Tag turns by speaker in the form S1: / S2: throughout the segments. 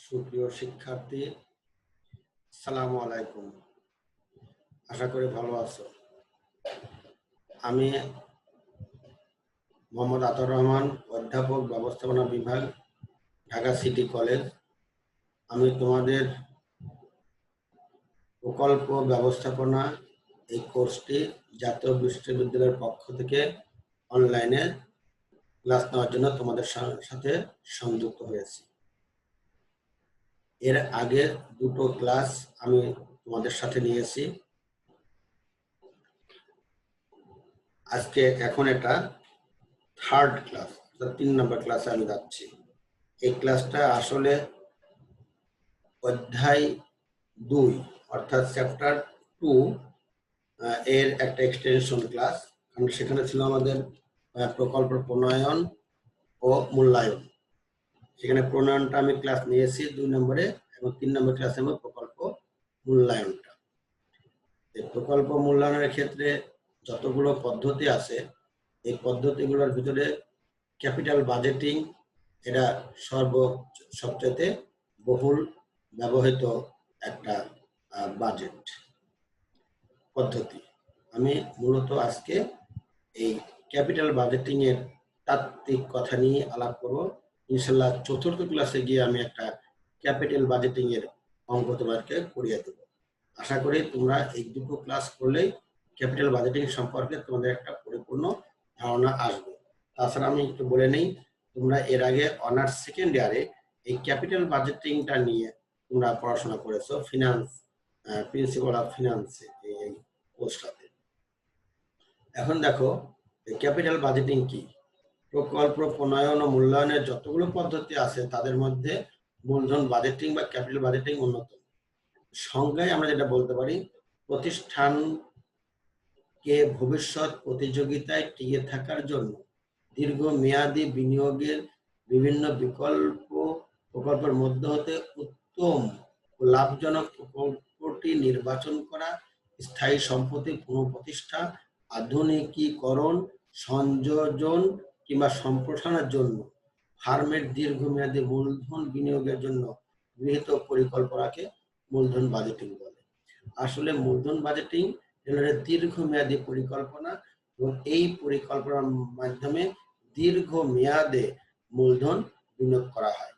S1: সুপ্রিয় শিক্ষার্থী, আসসালামু আলাইকুম। আশা করি ভালো আছো। আমি মোহাম্মদ আতর রহমান, অধ্যাপক, ব্যবস্থাপনা বিভাগ, ঢাকা সিটি কলেজ। আমি তোমাদের প্রকল্প ব্যবস্থাপনা এই কোর্সটি জাতীয় বিশ্ববিদ্যালয়ের পক্ষ থেকে অনলাইনে ক্লাস নেওয়ার জন্য তোমাদের সাথে সংযুক্ত হয়েছি। এর আগে দুটো ক্লাস আমি তোমাদের সাথে নিয়েছি। আজকে এখন এটা থার্ড ক্লাস, 3 নম্বর ক্লাসে আমি যাচ্ছি। এই ক্লাসটা আসলে অধ্যায় 2 অর্থাৎ চ্যাপ্টার 2 এর একটা এক্সটেনশন ক্লাস। কারণ সেখানে ছিল আমাদের প্রকল্প প্রণয়ন ও মূল্যায়ন। সেখানে প্রণয়নটা আমি ক্লাস নিয়েছি 2 নম্বরে, এবং 3 নম্বর ক্লাসে আমি প্রকল্প মূল্যায়নটা। এই প্রকল্প মূল্যায়নের ক্ষেত্রে যতগুলো পদ্ধতি আছে, এই পদ্ধতিগুলোর ভিতরে ক্যাপিটাল বাজেটিং এটা সবচেয়ে বহুল ব্যবহৃত একটা বাজেট পদ্ধতি। আমি মূলত আজকে এই ক্যাপিটাল বাজেটিং এর তাত্ত্বিক কথা নিয়ে আলাপ করব। ইনশাল্লাহ চতুর্থ ক্লাসে গিয়ে আমি একটা ক্যাপিটাল বাজেটিং এর অঙ্ক তোমাকে করিয়ে দেব। আশা করি তোমরা এই দুটো ক্লাস করলেই ক্যাপিটাল বাজেটিং সম্পর্কে তোমাদের একটা পরিপূর্ণ ধারণা আসবে। তাছাড়া আমি একটু বলে নেই, তোমরা এর আগে অনার্স সেকেন্ড ইয়ারে এই ক্যাপিটাল বাজেটিংটা নিয়ে তোমরা পড়াশোনা করেছো, ফিনান্স প্রিন্সিপাল অফ ফিনান্স এই কোর্সটাতে। এখন দেখো ক্যাপিটাল বাজেটিং কি। প্রকল্প প্রণয়ন ও মূল্যায়নের যতগুলো পদ্ধতি আছে তাদের মধ্যে মূলধন বাজেটিং বা ক্যাপিটাল বাজেটিং অন্যতম। সংজ্ঞায় আমরা যেটা বলতে পারি, প্রতিষ্ঠানকে ভবিষ্যৎ প্রতিযোগিতায় টিকে থাকার জন্য দীর্ঘমেয়াদী বিনিয়োগের বিভিন্ন প্রকল্পের মধ্যে হতে উত্তম ও লাভজনক প্রকল্পটি নির্বাচন করা, স্থায়ী সম্পত্তি পুনঃপ্রতিষ্ঠা, আধুনিকীকরণ, সংযোজন কিংবা সম্প্রসারণের জন্য ফার্মের দীর্ঘমেয়াদী মূলধন বিনিয়োগের জন্য গৃহীত পরিকল্পনাকে মূলধন বাজেটিং বলে। আসলে মূলধন বাজেটিং দীর্ঘমেয়াদী পরিকল্পনা, এবং এই পরিকল্পনার মাধ্যমে দীর্ঘমেয়াদে মূলধন বিনিয়োগ করা হয়।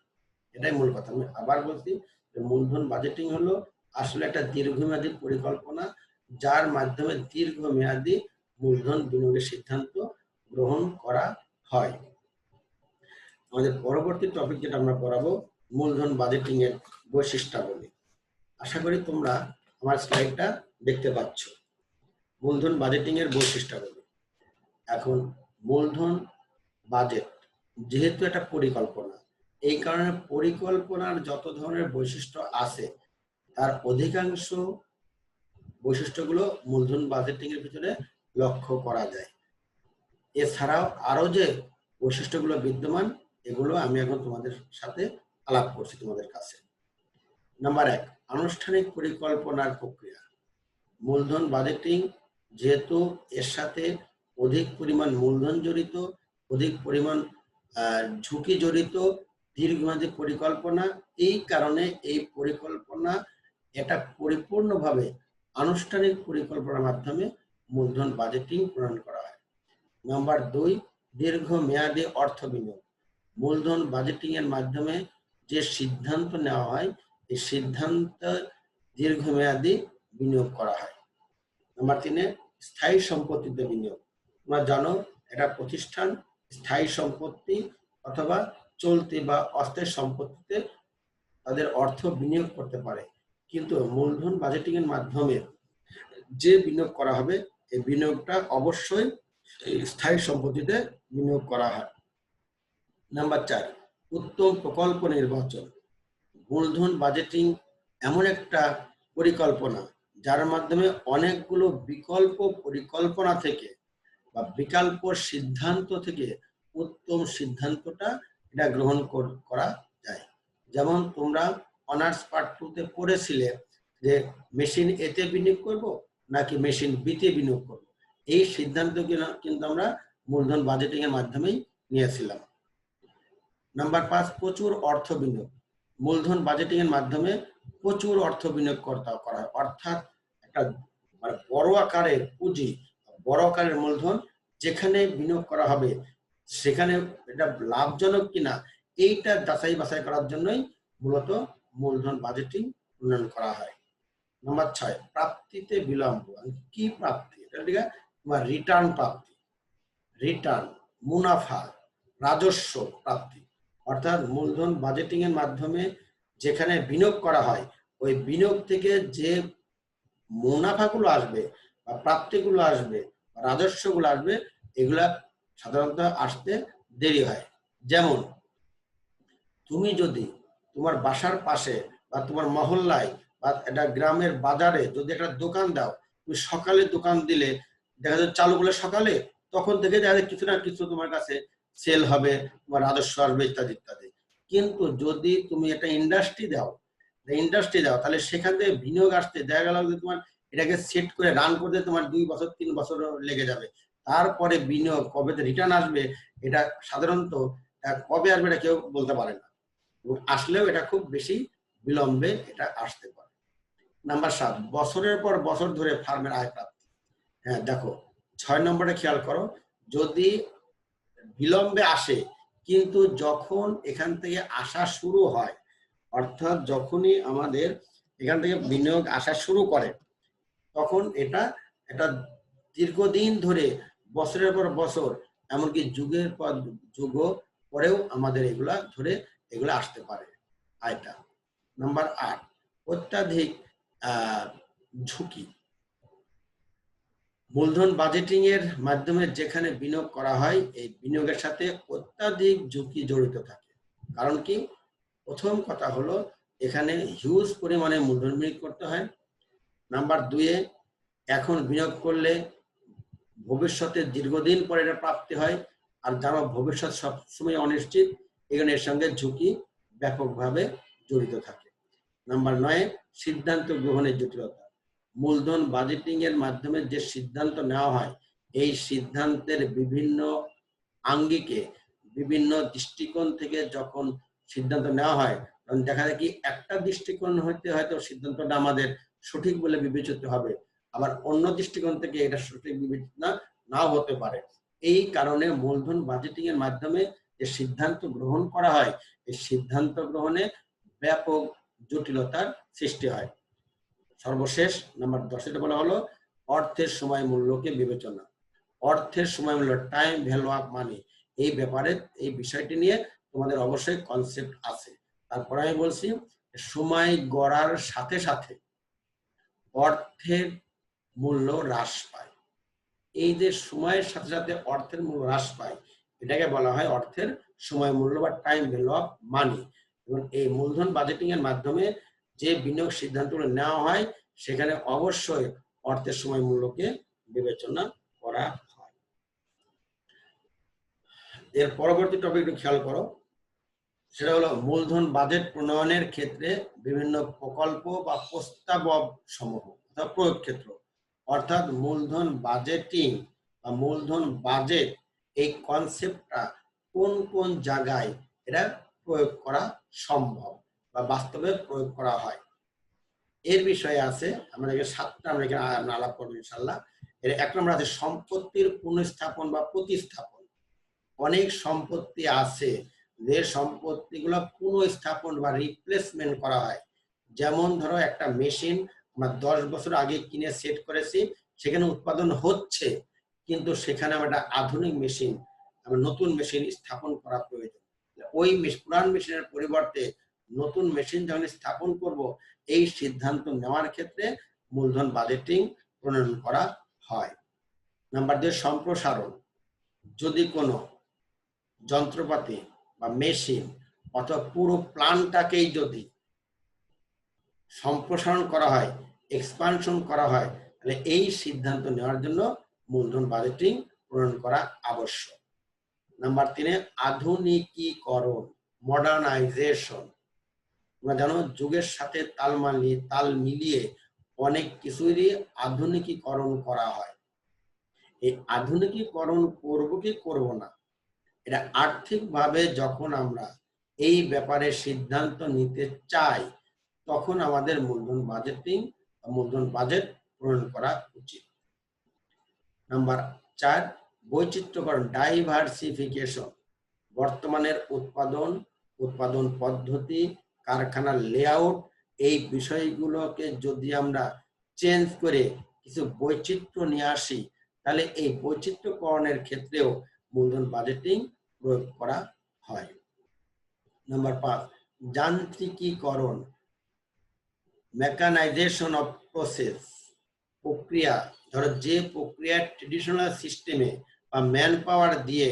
S1: এটাই মূল কথা। আমি আবার বলছি, মূলধন বাজেটিং হলো আসলে একটা দীর্ঘমেয়াদী পরিকল্পনা, যার মাধ্যমে দীর্ঘমেয়াদী মূলধন বিনিয়োগের সিদ্ধান্ত গ্রহণ করা হয়। আমাদের পরবর্তী টপিক যেটা আমরা পড়াবো, মূলধন বাজেটিং এর বৈশিষ্ট্যাবলী। আশা করি তোমরা আমার স্লাইডটা দেখতে পাচ্ছ। মূলধন বাজেটিং এর বৈশিষ্ট্যাবলী। এখন মূলধন বাজেট যেহেতু একটা পরিকল্পনা, এই কারণে পরিকল্পনার যত ধরনের বৈশিষ্ট্য আছে তার অধিকাংশ বৈশিষ্ট্যগুলো মূলধন বাজেটিং এর ভিতরে লক্ষ্য করা যায়। এছাড়াও আরো যে বৈশিষ্ট্যগুলো বিদ্যমান, এগুলো আমি এখন তোমাদের সাথে আলাপ করছি তোমাদের কাছে। নাম্বার 1, আনুষ্ঠানিক পরিকল্পনার প্রক্রিয়া। মূলধন বাজেটিং যেহেতু এর সাথে অধিক পরিমাণ মূলধন জড়িত, অধিক পরিমাণ ঝুঁকি জড়িত, দীর্ঘমেয়াদী পরিকল্পনা, এই কারণে এই পরিকল্পনা এটা পরিপূর্ণভাবে আনুষ্ঠানিক পরিকল্পনার মাধ্যমে মূলধন বাজেটিং প্রণয়ন করা হয়। নাম্বার 2, দীর্ঘমেয়াদী অর্থ বিনিয়োগ। মূলধন বাজেটিং এর মাধ্যমে যে সিদ্ধান্ত নেওয়া হয়, এই সিদ্ধান্ত দীর্ঘমেয়াদী বিনিয়োগ করা হয়। নাম্বার 3, স্থায়ী সম্পত্তিতে বিনিয়োগ। তোমরা জানো এটা প্রতিষ্ঠান স্থায়ী সম্পত্তি অথবা চলতি বা অস্থায়ী সম্পত্তিতে তাদের অর্থ বিনিয়োগ করতে পারে, কিন্তু মূলধন বাজেটিং এর মাধ্যমে যে বিনিয়োগ করা হবে এই বিনিয়োগটা অবশ্যই স্থায়ী সম্পত্তিতে বিনিয়োগ করা হয়। নাম্বার 4, উত্তম প্রকল্প নির্বাচন। মূলধন বাজেটিং এমন একটা পরিকল্পনা যার মাধ্যমে অনেকগুলো বিকল্প পরিকল্পনা থেকে বা বিকল্প সিদ্ধান্ত থেকে উত্তম সিদ্ধান্তটা এটা গ্রহণ করা যায়। যেমন তোমরা অনার্স পার্ট 2-তে পড়েছিলে যে মেশিন এতে বিনিয়োগ করব নাকি মেশিন বিতে বিনিয়োগ করব, এই সিদ্ধান্ত কিন্তু আমরা মূলধন বাজেটিং এর মাধ্যমেই নিয়েছিলাম। নাম্বার 5, প্রচুর অর্থ বিনিয়োগ। মূলধন বাজেটিং এর মাধ্যমে প্রচুর অর্থ বিনিয়োগ করা হয়, অর্থাৎ একটা মানে বড় আকারের পুঁজি, বড় আকারের মূলধন যেখানে বিনিয়োগ করা হবে সেখানে এটা লাভজনক কিনা এইটা যাচাই বাছাই করার জন্যই মূলত মূলধন বাজেটিং উন্নয়ন করা হয়। নাম্বার 6, প্রাপ্তিতে বিলম্ব। কি প্রাপ্তি? এটা তোমার রিটার্ন প্রাপ্তি, রিটার্ন, মুনাফা, রাজস্ব প্রাপ্তি। অর্থাৎ মূলধন বাজেটিং এর মাধ্যমে যেখানে বিনিয়োগ করা হয় ওই বিনিয়োগ থেকে যে মুনাফাগুলো আসবে বা প্রাপ্তিগুলো আসবে, রাজস্বগুলো আসবে, এগুলা সাধারণত আসতে দেরি হয়। যেমন তুমি যদি তোমার বাসার পাশে বা তোমার মহল্লায় বা একটা গ্রামের বাজারে যদি একটা দোকান দাও, তুমি সকালে দোকান দিলে দেখা যায় চালু করলে সকালে, তখন থেকে দেখা যায় কিছু না কিছু তোমার কাছে সেল হবে, তোমার রাজস্ব আসবে ইত্যাদি ইত্যাদি। কিন্তু যদি তুমি একটা ইন্ডাস্ট্রি দাও তাহলে সেখান থেকে বিনিয়োগ আসতে দেখা গেল যে তোমার এটাকে সেট করে রান করতে তোমার 2 বছর 3 বছর লেগে যাবে। তারপরে বিনিয়োগ কবে রিটার্ন আসবে এটা সাধারণত কবে আসবে এটা কেউ বলতে পারে না, এবং আসলেও এটা খুব বেশি বিলম্বে এটা আসতে পারে। নাম্বার 7, বছরের পর বছর ধরে ফার্মের আয় প্রাপ্তি। হ্যাঁ দেখো 6 নম্বরে খেয়াল করো, যদি বিলম্বে আসে কিন্তু যখন এখান থেকে আসা শুরু হয়, অর্থাৎ যখনই আমাদের এখান থেকে বিনিয়োগ আসা শুরু করে তখন এটা একটা দীর্ঘদিন ধরে বছরের পর বছর এমনকি যুগের পর যুগ পরেও আমাদের এগুলা আসতে পারে আয়টা। নাম্বার 8, অত্যাধিক ঝুঁকি। মূলধন বাজেটিং এর মাধ্যমে যেখানে বিনিয়োগ করা হয় এই বিনিয়োগের সাথে অত্যাধিক ঝুঁকি জড়িত থাকে। কারণ কি? প্রথম কথা হলো এখানে হিউজ পরিমাণে মূলধন বিনিয়োগ করতে হয়। নাম্বার 2, এখন বিনিয়োগ করলে ভবিষ্যতে দীর্ঘদিন পরে এটা প্রাপ্তি হয়, আর জানো ভবিষ্যৎ সবসময় অনিশ্চিত, এখানে এর সঙ্গে ঝুঁকি ব্যাপকভাবে জড়িত থাকে। নাম্বার 9, সিদ্ধান্ত গ্রহণের জটিলতা। মূলধন বাজেটিং এর মাধ্যমে যে সিদ্ধান্ত নেওয়া হয় এই সিদ্ধান্তের বিভিন্ন আঙ্গিকে বিভিন্ন দৃষ্টিকোণ থেকে যখন সিদ্ধান্ত নেওয়া হয় তখন দেখা যায় কি একটা দৃষ্টিকোণ হইতে হয়তো সিদ্ধান্তটা আমাদের সঠিক বলে বিবেচিত হবে, আবার অন্য দৃষ্টিকোণ থেকে এটা সঠিক বিবেচনা নাও হতে পারে। এই কারণে মূলধন বাজেটিং এর মাধ্যমে যে সিদ্ধান্ত গ্রহণ করা হয় এই সিদ্ধান্ত গ্রহণে ব্যাপক জটিলতার সৃষ্টি হয়। সর্বশেষ নাম্বার 10 বলা হলো অর্থের সময় মূল্যকে বিবেচনা। অর্থের সময় মূল্য, টাইম ভ্যালু অফ মানি, এই ব্যাপারে এই বিষয়টি নিয়ে তোমাদের অবশ্যই কনসেপ্ট আছে। তারপরে আমি বলছি সময় গড়ার সাথে সাথে অর্থের মূল্য হ্রাস পায়। এই যে সময়ের সাথে সাথে অর্থের মূল্য হ্রাস পায় এটাকে বলা হয় অর্থের সময় মূল্য বা টাইম ভ্যালু অফ মানি। এবং এই মূলধন বাজেটিং এর মাধ্যমে যে বিনিয়োগ সিদ্ধান্তগুলো নেওয়া হয় সেখানে অবশ্যই অর্থের সময় মূল্যকে বিবেচনা করা হয়। এর পরবর্তী টপিক একটু খেয়াল করো, সেটা হলো মূলধন বাজেট প্রণয়নের ক্ষেত্রে বিভিন্ন প্রকল্প বা প্রস্তাবক সমূহ অর্থাৎ প্রয়োগ ক্ষেত্র। অর্থাৎ মূলধন বাজেটিং বা মূলধন বাজেট এই কনসেপ্টটা কোন কোন জায়গায় এটা প্রয়োগ করা সম্ভব বা বাস্তবে প্রয়োগ করা হয় এর বিষয়ে আছে। আমরা 7টা আমরা এখানে আলাপ করবো ইনশাল্লাহ। এর 1 নম্বর আছে সম্পত্তির পুনঃস্থাপন বা প্রতিস্থাপন। অনেক সম্পত্তি আছে যে সম্পত্তিগুলো পুনঃস্থাপন বা রিপ্লেসমেন্ট করা হয়। যেমন ধরো একটা মেশিন আমরা 10 বছর আগে কিনে সেট করেছি, সেখানে উৎপাদন হচ্ছে কিন্তু সেখানে আমরা একটা আধুনিক মেশিন, আমরা নতুন মেশিন স্থাপন করা প্রয়োজন। ওই পুরান মেশিনের পরিবর্তে নতুন মেশিন যখন স্থাপন করব এই সিদ্ধান্ত নেওয়ার ক্ষেত্রে মূলধন বাজেটিং প্রণয়ন করা হয়। নাম্বার 2, সম্প্রসারণ। যদি কোনো যন্ত্রপাতি বা মেশিন অথবা পুরো প্ল্যান্টটাকেই যদি সম্প্রসারণ করা হয়, এক্সপানশন করা হয়, তাহলে এই সিদ্ধান্ত নেওয়ার জন্য মূলধন বাজেটিং প্রণয়ন করা আবশ্যক। নাম্বার 3, আধুনিকীকরণ, মডার্নাইজেশন। তোমরা জানো যুগের সাথে তাল মিলিয়ে অনেক কিছুরই আধুনিকীকরণ করা হয়। এই আধুনিকীকরণ করব কি করব না, এটা আর্থিকভাবে যখন আমরা এই ব্যাপারে সিদ্ধান্ত নিতে চাই, তখন আমাদের মূলধন বাজেট প্রণয়ন করা উচিত। নাম্বার 4, বৈচিত্র্যকরণ, ডাইভার্সিফিকেশন। বর্তমানের উৎপাদন পদ্ধতি, কারখানার লেআউট, এই বিষয়গুলোকে যদি আমরা চেঞ্জ করে কিছু বৈচিত্র্য নিয়ে আসি, তাহলে এই বৈচিত্র্যকরণের ক্ষেত্রেও মূলধন বাজেটিং প্রয়োগ করা হয়। নাম্বার 5, যান্ত্রিকীকরণ, মেকানাইজেশন অফ প্রসেস। প্রক্রিয়া, ধরো যে প্রক্রিয়া ট্রেডিশনাল সিস্টেমে বা ম্যান পাওয়ার দিয়ে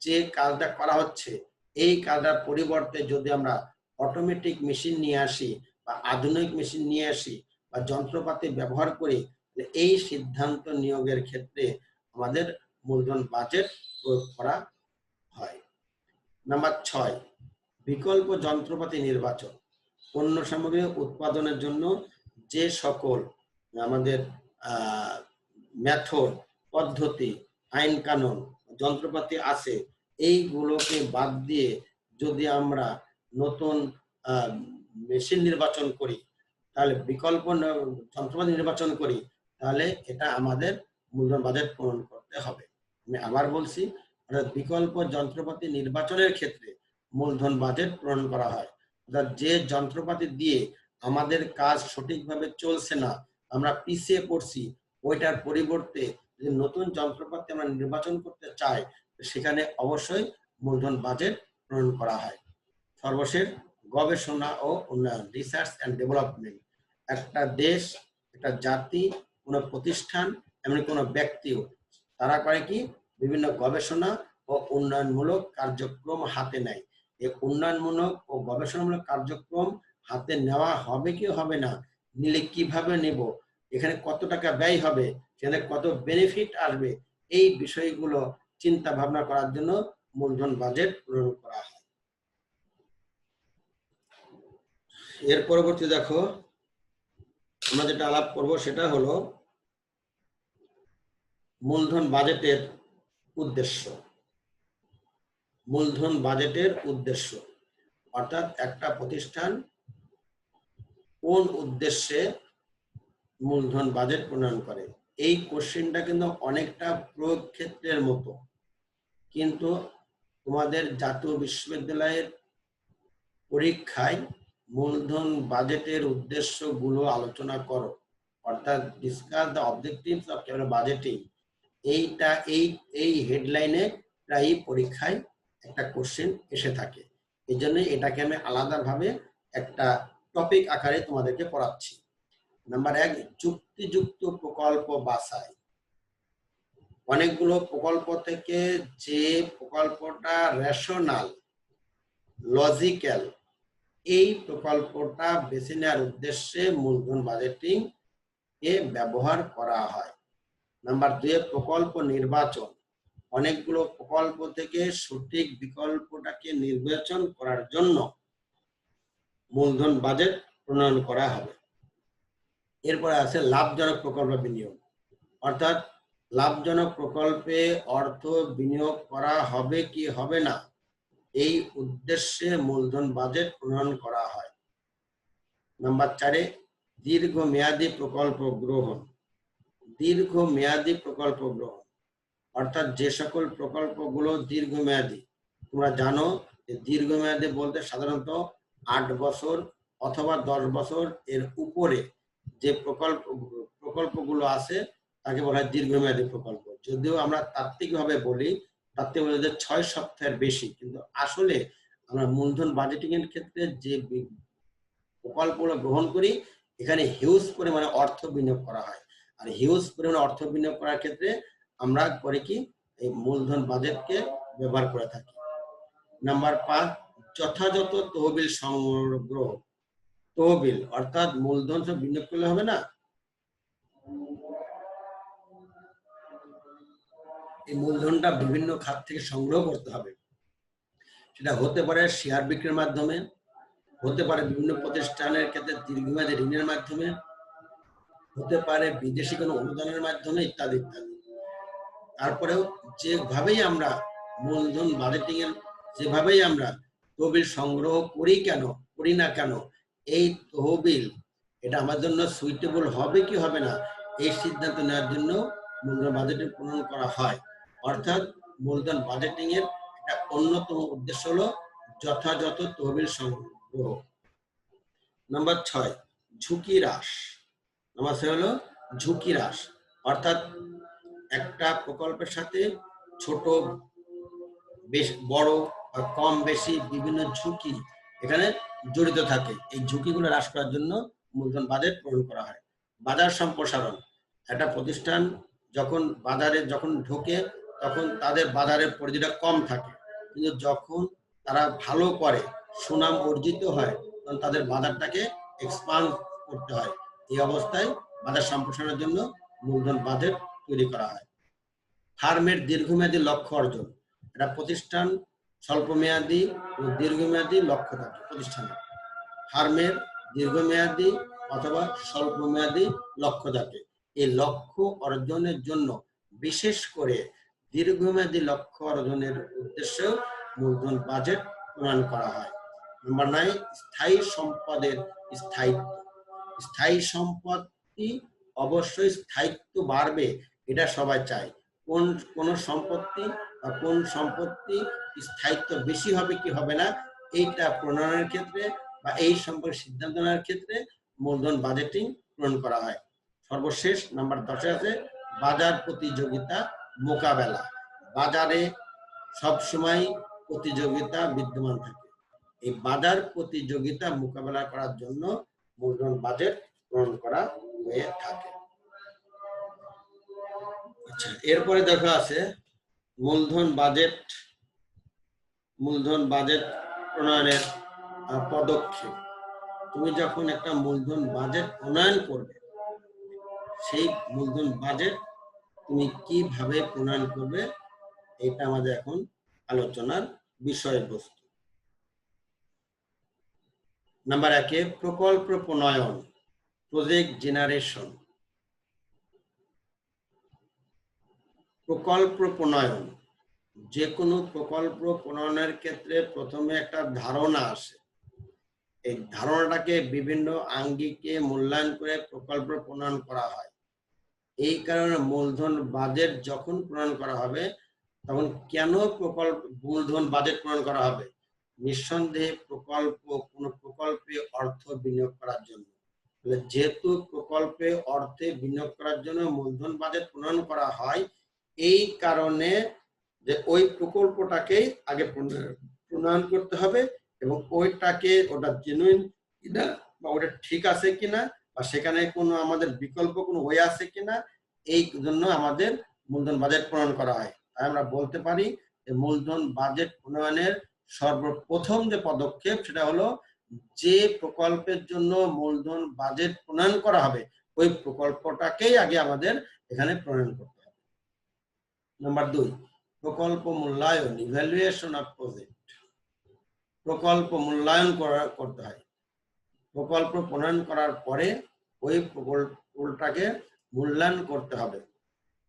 S1: যে কাজটা করা হচ্ছে, এই কাজটার পরিবর্তে যদি আমরা অটোমেটিক মেশিন নিয়ে আসি বা আধুনিক মেশিন নিয়ে আসি বা যন্ত্রপাতি ব্যবহার করি, এই সিদ্ধান্ত নিয়োগের ক্ষেত্রে আমাদের মূলধন বাজেট প্রয়োগ করা হয়। নাম্বার 6, বিকল্প যন্ত্রপাতি নির্বাচন। পণ্য সামগ্রী উৎপাদনের জন্য যে সকল আমাদের মেথড, পদ্ধতি, আইন কানুন, যন্ত্রপাতি আছে, এইগুলোকে বাদ দিয়ে যদি আমরা নতুন মেশিন নির্বাচন করি, তাহলে বিকল্প যন্ত্রপাতি নির্বাচন করি, তাহলে এটা আমাদের মূলধন বাজেট পূরণ করতে হবে। আমি আবার বলছি, বিকল্প যন্ত্রপাতি নির্বাচনের ক্ষেত্রে মূলধন বাজেট পূরণ করা হয়। অর্থাৎ যে যন্ত্রপাতি দিয়ে আমাদের কাজ সঠিকভাবে চলছে না, আমরা পিছিয়ে পড়ছি, ওইটার পরিবর্তে যে নতুন যন্ত্রপাতি আমরা নির্বাচন করতে চাই, সেখানে অবশ্যই মূলধন বাজেট প্রণয়ন করা হয়। সর্বশেষ, গবেষণা ও উন্নয়ন, রিসার্চ অ্যান্ড ডেভেলপমেন্ট। একটা দেশ, একটা জাতি, কোনো প্রতিষ্ঠান, এমন কোনো ব্যক্তিও, তারা করে কি, বিভিন্ন গবেষণা ও উন্নয়নমূলক কার্যক্রম হাতে নেয়। এই উন্নয়নমূলক ও গবেষণামূলক কার্যক্রম হাতে নেওয়া হবে কি হবে না, নিলে কিভাবে নেব, এখানে কত টাকা ব্যয় হবে, সেখানে কত বেনিফিট আসবে, এই বিষয়গুলো চিন্তা ভাবনা করার জন্য মূলধন বাজেট প্রয়োগ করা হয়। এর পরবর্তী দেখো, আমরা যেটা আলাপ করব সেটা হলো মূলধন বাজেটের উদ্দেশ্য। মূলধন বাজেটের উদ্দেশ্য অর্থাৎ একটা প্রতিষ্ঠান কোন উদ্দেশ্যে মূলধন বাজেট প্রণয়ন করে। এই কোশ্চেনটা কিন্তু অনেকটা প্রয়োগ ক্ষেত্রের মতো, কিন্তু তোমাদের জাতীয় বিশ্ববিদ্যালয়ের পরীক্ষায় মূলধন বাজেটের উদ্দেশ্যগুলো আলোচনা করো, অর্থাৎ discuss the objectives of budgeting. এইটা এই হেডলাইনে প্রায় পরীক্ষায় একটা কোশ্চেন এসে থাকে। এই জন্য এটাকে আমি আলাদাভাবে একটা টপিক আকারে তোমাদেরকে পড়াচ্ছি। নাম্বার 1, যুক্তিযুক্ত প্রকল্প বাছাই। অনেকগুলো প্রকল্প থেকে যে প্রকল্পটা রেশনাল, লজিক্যাল, এই প্রকল্পটা বেছে নেওয়ার উদ্দেশ্যে মূলধন বাজেটিং এ ব্যবহার করা হয়। নাম্বার 2, প্রকল্প নির্বাচন। অনেকগুলো প্রকল্প থেকে সঠিক বিকল্পটাকে নির্বাচন করার জন্য মূলধন বাজেট প্রণয়ন করা হবে। এরপরে আছে লাভজনক প্রকল্প বিনিয়োগ, অর্থাৎ লাভজনক প্রকল্পে অর্থ বিনিয়োগ করা হবে কি হবে না, এই উদ্দেশ্যে মূলধন বাজেট প্রণয়ন করা হয়। নাম্বার 4, দীর্ঘমেয়াদী প্রকল্প গ্রহণ। দীর্ঘমেয়াদী প্রকল্প গ্রহণ অর্থাৎ যে সকল প্রকল্পগুলো দীর্ঘমেয়াদী, তোমরা জানো যে দীর্ঘমেয়াদী বলতে সাধারণত 8 বছর অথবা 10 বছর এর উপরে যে প্রকল্পগুলো আছে তাকে বলা হয় দীর্ঘমেয়াদী প্রকল্প। যদিও আমরা তাত্ত্বিকভাবে বলি, তাত্ত্বিক বলে যে 6 সপ্তাহের বেশি, কিন্তু আসলে আমরা মূলধন বাজেটিং এর ক্ষেত্রে যে প্রকল্পগুলো গ্রহণ করি, এখানে হিউজ পরিমাণে অর্থ বিনিয়োগ করা হয়। আর হিউজ পরিমাণে অর্থ বিনিয়োগ করার ক্ষেত্রে আমরা করে কি, এই মূলধন বাজেটকে ব্যবহার করে থাকি। নাম্বার 5, যথাযথ তহবিল সংগ্রহ। তহবিল অর্থাৎ মূলধন সব বিনিয়োগ করলে হবে না, এই মূলধনটা বিভিন্ন খাত থেকে সংগ্রহ করতে হবে। সেটা হতে পারে শেয়ার বিক্রির মাধ্যমে, হতে পারে বিভিন্ন প্রতিষ্ঠানের ক্ষেত্রে দীর্ঘমেয়াদী ঋণের মাধ্যমে, হতে পারে বিদেশি কোনো অনুদানের মাধ্যমে, ইত্যাদি ইত্যাদি। তারপরেও যেভাবেই আমরা মূলধন বাজেটিং এর যেভাবেই আমরা তহবিল সংগ্রহ করি না কেন, এই তহবিল এটা আমার জন্য সুইটেবল হবে কি হবে না, এই সিদ্ধান্ত নেওয়ার জন্য মূলধন বাজেটের প্রণয়ন করা হয়। অর্থাৎ মূলধন বাজেটিং এর একটা অন্যতম উদ্দেশ্য হলো যথাযথ তহবিল সংগ্রহ। নাম্বার 6, ঝুঁকি হ্রাস। নাম্বার 6 হলো ঝুঁকি হ্রাস। অর্থাৎ একটা প্রকল্পের সাথে ছোট বেশ বড় বা কম বেশি বিভিন্ন ঝুঁকি এখানে জড়িত থাকে। এই ঝুঁকিগুলো হ্রাস করার জন্য মূলধন বাজেট প্রণয়ন করা হয়। বাজার সম্প্রসারণ। একটা প্রতিষ্ঠান যখন বাজারে ঢোকে তখন তাদের বাজারের পরিধিটা কম থাকে, কিন্তু যখন তারা ভালো করে সুনাম অর্জিত হয় তখন তাদের বাজারটাকে এক্সপান্ড করতে হয়। এই অবস্থায় বাজার সম্প্রসারণের জন্য মূলধন বাজেট তৈরি করা হয়। ফার্মের দীর্ঘমেয়াদী লক্ষ্য অর্জন। একটা প্রতিষ্ঠান স্বল্পমেয়াদী ও দীর্ঘমেয়াদী লক্ষ্য থাকে প্রতিষ্ঠানের। ফার্মের দীর্ঘমেয়াদী অথবা স্বল্পমেয়াদী লক্ষ্য থাকে। এই লক্ষ্য অর্জনের জন্য বিশেষ করে দীর্ঘমেয়াদী লক্ষ্য অর্জনের উদ্দেশ্যে মূলধন বাজেট প্রণয়ন করা হয়। নাম্বার 9, স্থায়ী সম্পদের স্থায়িত্ব। স্থায়ী সম্পত্তি অবশ্যই স্থায়িত্ব বাড়বে, এটা সবাই চায়। কোন সম্পত্তি বা কোন সম্পত্তি স্থায়িত্ব বেশি হবে কি হবে না, এইটা প্রণয়নের ক্ষেত্রে বা এই সম্পর্কে সিদ্ধান্ত নেওয়ার ক্ষেত্রে মূলধন বাজেটিং প্রণয়ন করা হয়। সর্বশেষ নাম্বার 10 আছে বাজার প্রতিযোগিতা মোকাবেলা। বাজারে সবসময় প্রতিযোগিতা বিদ্যমান থাকে। এই বাজার প্রতিযোগিতা মোকাবেলা করার জন্য মূলধন বাজেট প্রণয়ন করা হয়ে থাকে। আচ্ছা, এরপরে দেখা আছে মূলধন বাজেট প্রণয়নের পদক্ষেপ। তুমি যখন একটা মূলধন বাজেট প্রণয়ন করবে, সেই মূলধন বাজেট তুমি কিভাবে প্রণয়ন করবে, এটা আমাদের এখন আলোচনার বিষয়বস্তু। নাম্বার 1, প্রকল্প প্রণয়ন, প্রজেক্ট জেনারেশন। প্রকল্প প্রণয়ন, যে কোনো প্রকল্প প্রণয়নের ক্ষেত্রে প্রথমে একটা ধারণা আসে। এই ধারণাটাকে বিভিন্ন আঙ্গিকে মূল্যায়ন করে প্রকল্প প্রণয়ন করা হয়। এই কারণে মূলধন বাজেট যখন প্রণয়ন করা হবে তখন কেন মূলধন বাজেট প্রণয়ন করা হবে? নিঃসন্দেহে কোন প্রকল্পে অর্থ বিনিয়োগ করার জন্য। যেহেতু প্রকল্পে অর্থে বিনিয়োগ করার জন্য মূলধন বাজেট প্রণয়ন করা হয়, এই কারণে যে ওই প্রকল্পটাকেই আগে প্রণয়ন করতে হবে এবং ওটা জেনুইন কিনা বা ওটা ঠিক আছে কিনা বা সেখানে কোনো আমাদের বিকল্প কোনো ওয়ে আছে কিনা, এই জন্য আমাদের মূলধন বাজেট প্রণয়ন করা হয়। তাই আমরা বলতে পারি যে মূলধন বাজেট প্রণয়নের সর্বপ্রথম যে পদক্ষেপ সেটা হলো যে প্রকল্পের জন্য মূলধন বাজেট প্রণয়ন করা হবে ওই প্রকল্পটাকেই আগে আমাদের এখানে প্রণয়ন করতে হবে। নাম্বার 2, প্রকল্প মূল্যায়ন, ইভ্যালুয়েশন অফ প্রজেক্ট। প্রকল্প মূল্যায়ন করতে হয়। প্রকল্প প্রণয়ন করার পরে ওই প্রকল্পটাকে মূল্যায়ন করতে হবে।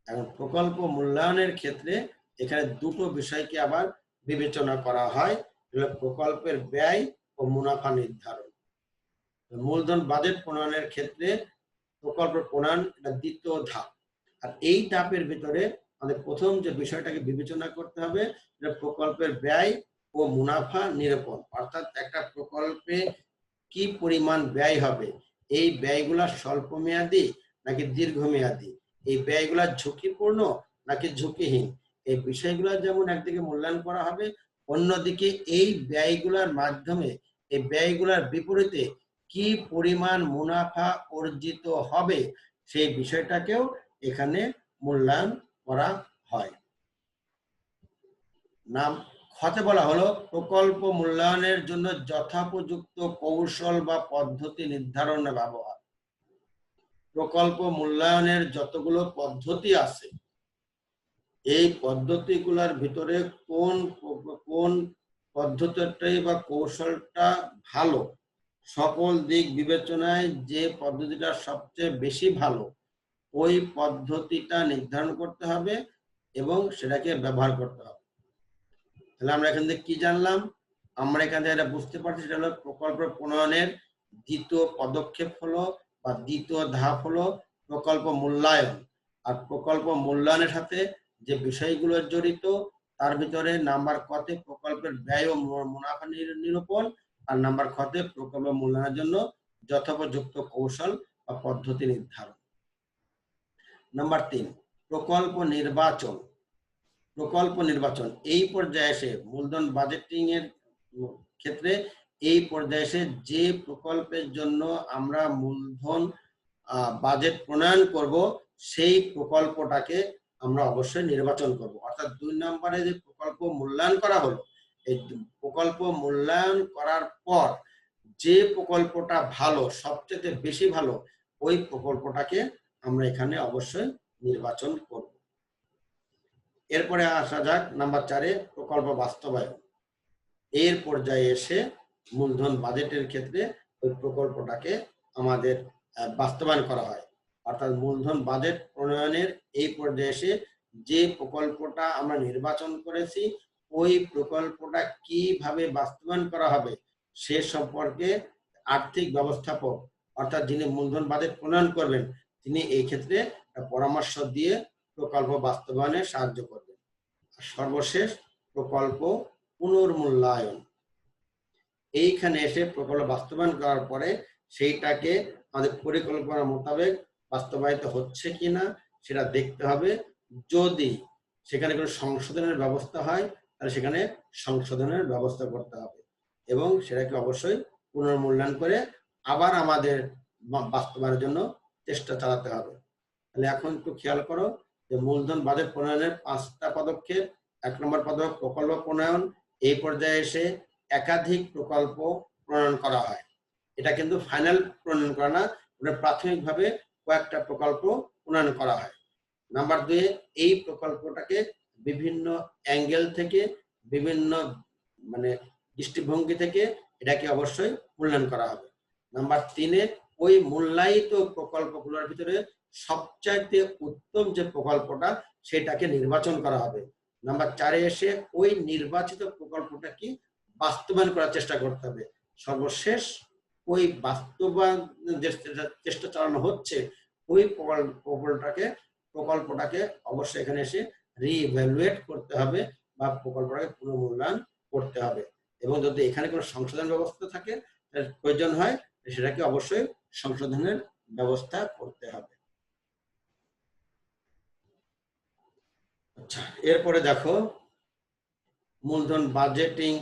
S1: এখন প্রকল্প মূল্যায়নের ক্ষেত্রে এখানে দুটো বিষয়কে আবার বিবেচনা করা হয়, প্রকল্পের ব্যয় ও মুনাফা নির্ধারণ। মূলধন বাজেট প্রণয়নের ক্ষেত্রে প্রকল্প প্রণয়ন এটা দ্বিতীয় ধাপ। আর এই ধাপের ভিতরে আমাদের প্রথম যে বিষয়টাকে বিবেচনা করতে হবে সেটা প্রকল্পের ব্যয় ও মুনাফা নিরূপণ। অর্থাৎ একটা প্রকল্পে কি পরিমাণ ব্যয় হবে, এই ব্যয়গুলা স্বল্প মেয়াদী নাকি দীর্ঘমেয়াদী, এই ব্যয়গুলা ঝুঁকিপূর্ণ নাকি ঝুঁকিহীন, এই বিষয়গুলো যেমন একদিকে মূল্যায়ন করা হবে, অন্যদিকে এই ব্যয়গুলার মাধ্যমে এই ব্যয়গুলার বিপরীতে কি পরিমাণ মুনাফা অর্জিত হবে সেই বিষয়টাকেও এখানে মূল্যায়ন করা হয়। নাম খতে বলা হলো প্রকল্প মূল্যায়নের জন্য যথোপযুক্ত কৌশল বা পদ্ধতি নির্ধারণে ব্যবহার। প্রকল্প মূল্যায়নের যতগুলো পদ্ধতি আছে এই পদ্ধতিগুলোর ভিতরে কোন পদ্ধতিটাই বা কৌশলটা ভালো, সকল দিক বিবেচনায় যে পদ্ধতিটা সবচেয়ে বেশি ভালো ওই পদ্ধতিটা নির্ধারণ করতে হবে এবং সেটাকে ব্যবহার করতে হবে। তাহলে আমরা এখান থেকে কি জানলাম? আমরা এখানে যেটা বুঝতে পারছি সেটা হলো প্রকল্প প্রণয়নের দ্বিতীয় পদক্ষেপ হলো বা দ্বিতীয় ধাপ হলো প্রকল্প মূল্যায়ন। আর প্রকল্প মূল্যায়নের সাথে যে বিষয়গুলো জড়িত তার ভিতরে নাম্বার কতে প্রকল্পের ব্যয় ও মুনাফা নিরূপণ, আর নাম্বার খতে প্রকল্প মূল্যায়নের জন্য যথোপযুক্ত কৌশল বা পদ্ধতি নির্ধারণ। নাম্বার 3, প্রকল্প নির্বাচন। প্রকল্প নির্বাচন এই পর্যায়ে এসে মূলধন বাজেটিং এর ক্ষেত্রে এই পর্যায়ে এসে যে প্রকল্পের জন্য আমরা মূলধন বাজেট প্রণয়ন করব সেই প্রকল্পটাকে আমরা অবশ্যই নির্বাচন করব। অর্থাৎ 2 নম্বরে যে প্রকল্প মূল্যায়ন করা হলো, এই প্রকল্প মূল্যায়ন করার পর যে প্রকল্পটা ভালো, সবচেয়ে বেশি ভালো, ওই প্রকল্পটাকে আমরা এখানে অবশ্যই নির্বাচন করব। এরপরে আসা যাক নাম্বার 4-এ প্রকল্প বাস্তবায়ন। এর পর্যায়ে এসে মূলধন বাজেটের ক্ষেত্রে ওই প্রকল্পটাকে আমাদের বাস্তবায়ন করা হয়। অর্থাৎ মূলধন বাজেট প্রণয়নের এই পর্যায়ে এসে যে প্রকল্পটা আমরা নির্বাচন করেছি ওই প্রকল্পটা কিভাবে বাস্তবায়ন করা হবে সে সম্পর্কে আর্থিক ব্যবস্থাপক অর্থাৎ যিনি মূলধন বাজেট প্রণয়ন করবেন তিনি এই ক্ষেত্রে পরামর্শ দিয়ে প্রকল্প বাস্তবায়নে সাহায্য করবেন। সর্বশেষ প্রকল্প পুনর্মূল্যায়ন। এইখানে এসে প্রকল্প বাস্তবায়ন করার পরে সেইটাকে আমাদের পরিকল্পনা মোতাবেক বাস্তবায়িত হচ্ছে কিনা সেটা দেখতে হবে। যদি সেখানে কোনো সংশোধনের ব্যবস্থা হয় তাহলে সেখানে সংশোধনের ব্যবস্থা করতে হবে এবং সেটাকে অবশ্যই পুনর্মূল্যায়ন করে আবার আমাদের বাস্তবায়নের জন্য চেষ্টা চালাতে হবে। তাহলে এখন একটু খেয়াল করো যে মূলধন বাজেট প্রণয়নের 5টা পদক্ষেপ। 1 নম্বর পদক্ষেপ প্রকল্প প্রণয়ন। এই পর্যায়ে এসে একাধিক প্রকল্প প্রণয়ন করা হয়। এটা কিন্তু ফাইনাল প্রণয়ন করা না, ওটা প্রাথমিকভাবে কয়েকটা প্রকল্প প্রণয়ন করা হয়। নাম্বার 2, এই প্রকল্পটাকে বিভিন্ন অ্যাঙ্গেল থেকে বিভিন্ন দৃষ্টিভঙ্গি থেকে এটাকে অবশ্যই মূল্যায়ন করা হবে। নাম্বার 3-এ ওই মূল্যায়িত প্রকল্পগুলোর ভিতরে সবচাইতে উত্তম যে প্রকল্পটা সেটাকে নির্বাচন করা হবে। নাম্বার 4-এ এসে ওই নির্বাচিত প্রকল্পটা কি বাস্তবায়ন করার চেষ্টা করতে হবে। সর্বশেষ ওই বাস্তবায়ন যে চেষ্টা চালানো হচ্ছে ওই প্রকল্পটাকে অবশ্যই এখানে এসে রিইভ্যালুয়েট করতে হবে বা প্রকল্পটাকে পুনর্মূল্যায়ন করতে হবে এবং যদি এখানে কোনো সংশোধন ব্যবস্থা থাকে প্রয়োজন হয় সেটাকে অবশ্যই সংশোধনের ব্যবস্থা করতে হবে। আচ্ছা, এরপরে দেখো মূলধন বাজেটিং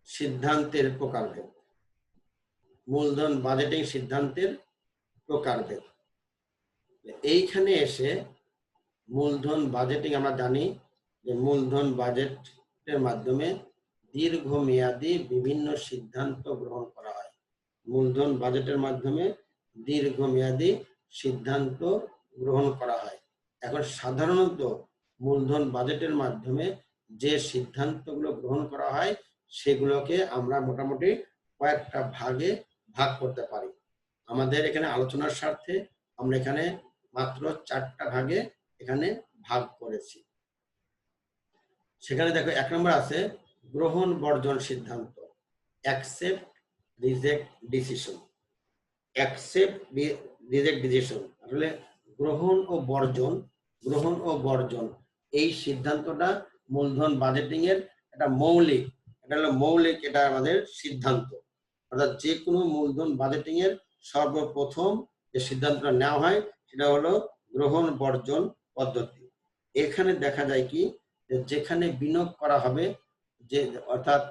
S1: সিদ্ধান্তের প্রকারভেদ। মূলধন বাজেটিং সিদ্ধান্তের প্রকারভেদ। এইখানে এসে মূলধন বাজেটিং আমরা জানি যে মূলধন বাজেটের মাধ্যমে দীর্ঘমেয়াদী বিভিন্ন সিদ্ধান্ত গ্রহণ করা হয়। মূলধন বাজেটের মাধ্যমে দীর্ঘমেয়াদী সিদ্ধান্ত গ্রহণ করা হয়। এখন সাধারণত মূলধন বাজেটের মাধ্যমে যে সিদ্ধান্তগুলো গ্রহণ করা হয় সেগুলোকে আমরা মোটামুটি কয়েকটা ভাগে ভাগ করতে পারি। আমাদের এখানে আলোচনার স্বার্থে আমরা এখানে মাত্র 4টা ভাগে এখানে ভাগ করেছি। সেখানে দেখো 1 নম্বর আছে গ্রহণ বর্জন সিদ্ধান্ত, accept reject decision. Accept reject decision আসলে গ্রহণ ও বর্জন এই সিদ্ধান্তটা মূলধন বাজেটিং এর একটা মৌলিক, এটা আমাদের সিদ্ধান্ত। অর্থাৎ যে কোনো মূলধন বাজেটিং এর সর্বপ্রথম যে সিদ্ধান্তটা নেওয়া হয় সেটা হলো গ্রহণ বর্জন পদ্ধতি। এখানে দেখা যায় কি যেখানে বিনিয়োগ করা হবে, যে অর্থাৎ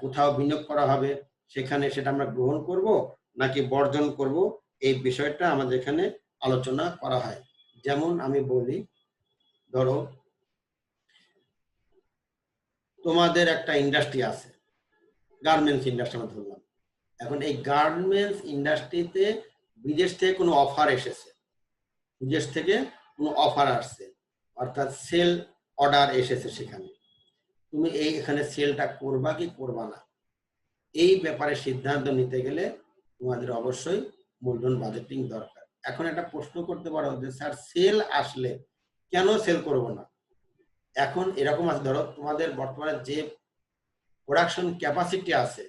S1: কোথাও বিনিয়োগ করা হবে সেখানে সেটা আমরা গ্রহণ করব নাকি বর্জন করব এই বিষয়টা আমাদের এখানে আলোচনা করা হয়। যেমন আমি বলি, ধরো তোমাদের একটা ইন্ডাস্ট্রি আছে, গার্মেন্টস ইন্ডাস্ট্রি আমরা ধরলাম। এখন এই গার্মেন্টস ইন্ডাস্ট্রিতে বিদেশ থেকে কোনো অফার এসেছে, বিদেশ থেকে কোনো অফার আসছে অর্থাৎ সেল অর্ডার এসেছে, সেখানে তুমি এখানে সেলটা করবা কি করবা না এই ব্যাপারে সিদ্ধান্ত নিতে গেলে তোমাদের অবশ্যই মূলধন বাজেটিং দরকার। এখন একটা প্রশ্ন করতে পারো যে স্যার সেল আসলে কেন সেল করব না? এখন এরকম আছে, ধরো তোমাদের বর্তমানে যে প্রোডাকশন ক্যাপাসিটি আছে,